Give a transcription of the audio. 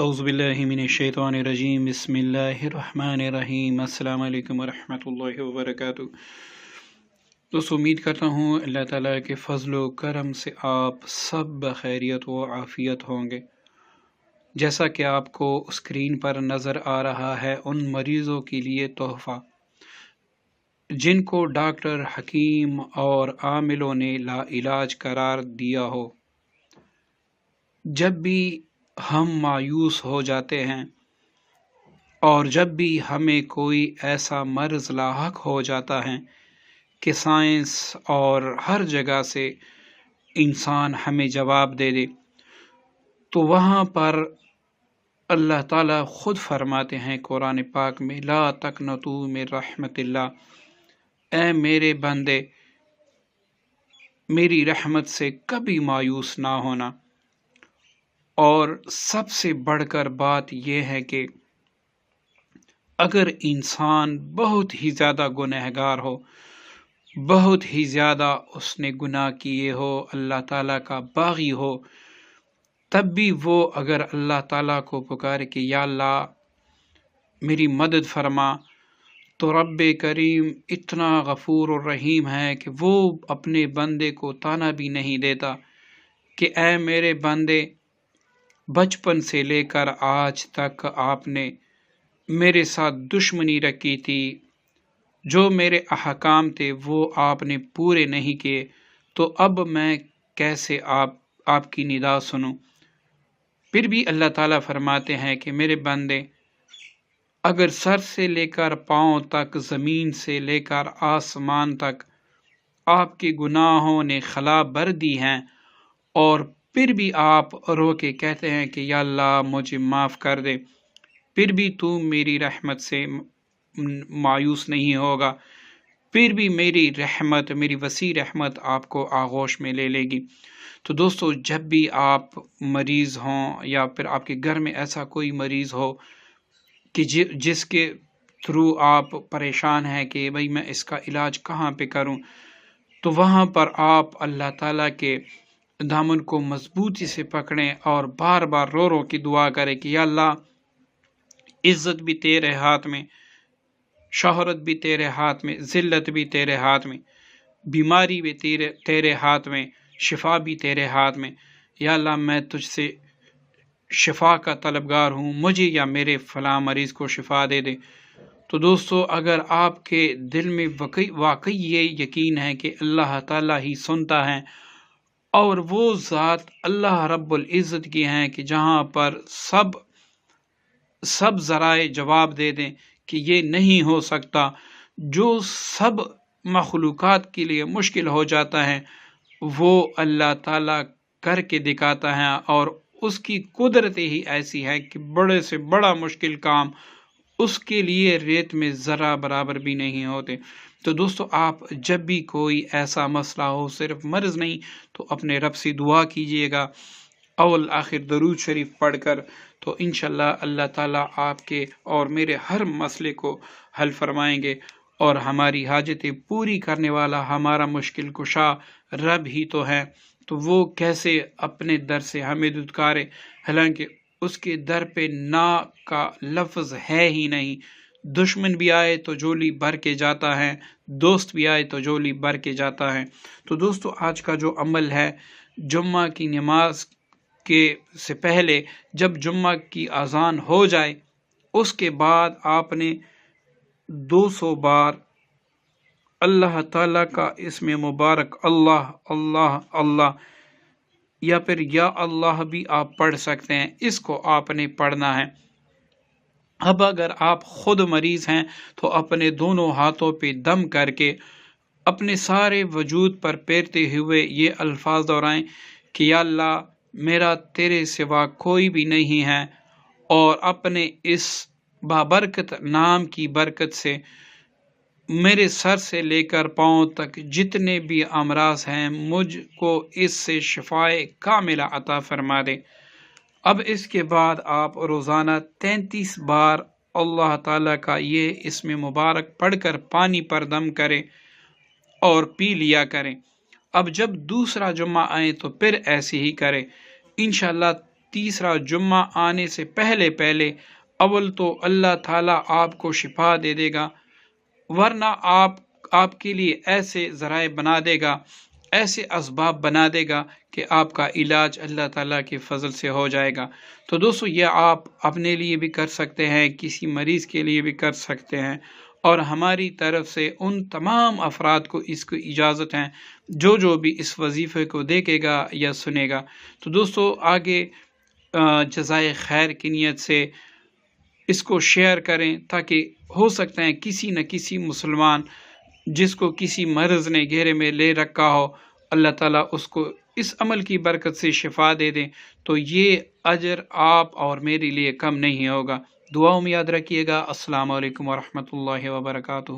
औज़ुबिल्लाहिमिनश्शैतानिर्रजीम बिस्मिल्लाहिर्रहमानिर्रहीम अस्सलामु अलैकुम वरहमतुल्लाहि वबरकातुहू। दोस्तों, उम्मीद करता हूँ अल्लाह ताला के फ़ज़ल व करम से आप सब बखैरियत व आफ़ियत होंगे। जैसा कि आपको स्क्रीन पर नज़र आ रहा है, उन मरीज़ों के लिए तोहफ़ा जिनको डॉक्टर, हकीम और आमिलों ने लाइलाज करार दिया हो। जब भी हम मायूस हो जाते हैं और जब भी हमें कोई ऐसा मर्ज़ लाहक हो जाता है कि साइंस और हर जगह से इंसान हमें जवाब दे दे, तो वहाँ पर अल्लाह ताला ख़ुद फरमाते हैं कुरान पाक में, ला तक़नतू मिन रहमतिल्लाह, ऐ मेरे बंदे मेरी रहमत से कभी मायूस ना होना। और सबसे बढ़कर बात यह है कि अगर इंसान बहुत ही ज़्यादा गुनहगार हो, बहुत ही ज़्यादा उसने गुनाह किए हो, अल्लाह ताला का बागी हो, तब भी वो अगर अल्लाह ताला को पुकारे कि या अल्लाह मेरी मदद फरमा, तो रब्बे करीम इतना गफूर और रहीम है कि वो अपने बंदे को ताना भी नहीं देता कि ऐ मेरे बंदे, बचपन से लेकर आज तक आपने मेरे साथ दुश्मनी रखी थी, जो मेरे अहकाम थे वो आपने पूरे नहीं किए, तो अब मैं कैसे आपकी निदा सुनूं। फिर भी अल्लाह ताला फरमाते हैं कि मेरे बंदे, अगर सर से लेकर पाँव तक, ज़मीन से लेकर आसमान तक आपके गुनाहों ने खला भर दी हैं और फिर भी आप रो के कहते हैं कि या अल्लाह मुझे माफ़ कर दे, फिर भी तू मेरी रहमत से मायूस नहीं होगा, फिर भी मेरी रहमत, मेरी वसी रहमत आपको आगोश में ले लेगी। तो दोस्तों, जब भी आप मरीज़ हों या फिर आपके घर में ऐसा कोई मरीज़ हो कि जिसके थ्रू आप परेशान हैं कि भाई मैं इसका इलाज कहाँ पे करूं, तो वहाँ पर आप अल्लाह ताला के दामन को मजबूती से पकड़ें और बार बार रो रो की दुआ करें कि या अल्लाह, इज़्ज़त भी तेरे हाथ में, शोहरत भी तेरे हाथ में, ज़िल्लत भी तेरे हाथ में, बीमारी भी तेरे हाथ में, शिफा भी तेरे हाथ में। या अल्लाह, मैं तुझसे शिफा का तलबगार हूँ, मुझे या मेरे फ़लाँ मरीज़ को शिफा दे दे। तो दोस्तों, अगर आपके दिल में वाकई ये यकीन है कि अल्लाह ताला ही सुनता है और वो ज़ात अल्लाह रब्बुल इज़्ज़त की हैं कि जहाँ पर सब ज़राए जवाब दे दें कि ये नहीं हो सकता, जो सब मखलूक़ात के लिए मुश्किल हो जाता है वो अल्लाह ताला करके दिखाता है, और उसकी कुदरत ही ऐसी है कि बड़े से बड़ा मुश्किल काम उसके लिए रेत में ज़रा बराबर भी नहीं होते। तो दोस्तों, आप जब भी कोई ऐसा मसला हो, सिर्फ मर्ज़ नहीं तो अपने रब से दुआ कीजिएगा, अव्वल आखिर दरूद शरीफ पढ़कर, तो इंशाअल्लाह अल्लाह ताला आपके और मेरे हर मसले को हल फरमाएंगे और हमारी हाजतें पूरी करने वाला हमारा मुश्किल कुशा रब ही तो है। तो वो कैसे अपने दर से हमें दुत्कारे, हालांकि उसके दर पे ना का लफ्ज़ है ही नहीं। दुश्मन भी आए तो झोली भर के जाता है, दोस्त भी आए तो झोली भर के जाता है। तो दोस्तों, आज का जो अमल है, जुम्मा की नमाज के से पहले जब जुम्मा की अज़ान हो जाए, उसके बाद आपने 200 बार अल्लाह ताला का इसमें मुबारक अल्लाह अल्लाह अल्लाह या फिर या अल्लाह भी आप पढ़ सकते हैं, इसको आपने पढ़ना है। अब अगर आप खुद मरीज़ हैं तो अपने दोनों हाथों पे दम करके अपने सारे वजूद पर फेरते हुए ये अल्फाज दोहराएं कि या अल्लाह, मेरा तेरे सिवा कोई भी नहीं है, और अपने इस बाबरकत नाम की बरकत से मेरे सर से लेकर पाँव तक जितने भी अमराज हैं, मुझको इससे शिफाए कामिला अता फरमा दे। अब इसके बाद आप रोज़ाना 33 बार अल्लाह ताला का ये इसमें मुबारक पढ़कर पानी पर दम करें और पी लिया करें। अब जब दूसरा जुम्मा आए तो फिर ऐसे ही करें। इंशाअल्लाह تیسرا جمعہ آنے سے پہلے پہلے اول تو اللہ تعالیٰ آپ کو شفا دے دے گا، ورنہ آپ کے لیے ایسے ذرائع بنا دے گا، ایسے اسباب بنا دے گا کہ آپ کا علاج اللہ تعالیٰ کے فضل سے ہو جائے گا۔ تو دوستو یہ آپ اپنے لیے بھی کر سکتے ہیں، کسی مریض کے لیے بھی کر سکتے ہیں، اور ہماری طرف سے ان تمام افراد کو اس کو اجازت ہے جو بھی اس وظیفے کو دیکھے گا یا سنے گا۔ تو دوستو آگے جزائے خیر کی نیت سے اس کو شیئر کریں، تاکہ ہو سکتا ہے کسی نہ کسی مسلمان جس کو کسی مرض نے گھیرے میں لے رکھا ہو، اللہ تعالیٰ اس کو اس عمل کی برکت سے شفا دے دیں، تو یہ اجر آپ اور میرے لیے کم نہیں ہوگا۔ دعاؤں میں یاد رکھیے گا۔ السلام علیکم ورحمۃ اللہ وبرکاتہ۔